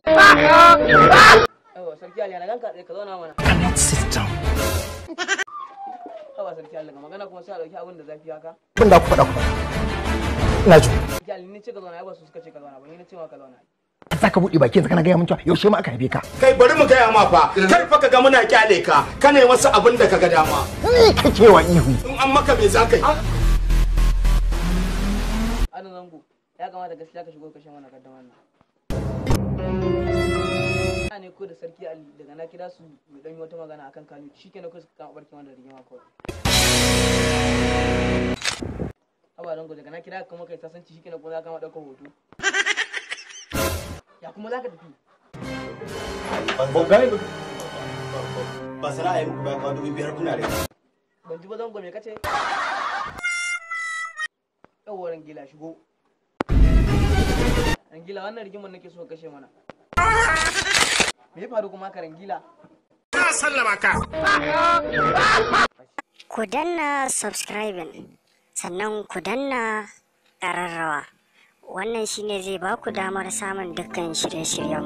Yawa sarki Ali na ganka tsaye ka zauna mana. Sit down. Hawa sarki Ali ga magana kuma sai a dauki abin da zafi haka. Kun da ku faɗa ku. Ina ji. Sarki Ali ni ce ka zauna ai ba su suka ce ka zauna ba ni na ce ma ka zauna. Za ka buɗe bakin kana gaya mun cewa yaushe ma aka haife ka. Kai bari mu gaya ma fa, kar fa ka ga muna kyale ka, kana yi masa abin da ka ga dama. Ni kake wa ihu. In an maka me za ka yi? Ana zango ya kamata gaskiya ka shigo ka shan wannan gaddama nan. Ne ko da sarki Ali daga na kira su mu dan yi wata magana akan Kano shikenan ko suka kama barkin wannan rigima kawai. Haba zango daga na kira kuma kai sasanci shikenan ko za ka kama daukar hoto. Ya kuma za ka tafi? Ba sana'a yi muku ba kawo 5,000 kuna da. Ban ji ba zango me kace? Yawwa Rangila shigo. Rangila wannan rigimar nake so kashe mana. Me ya faru kuma ka Rangila? Na sallama ka. Ku danna subscribing sannan ku danna ƙararrawa. Wannan shine zai ba ku damar samun dukkan shirye-shiryen.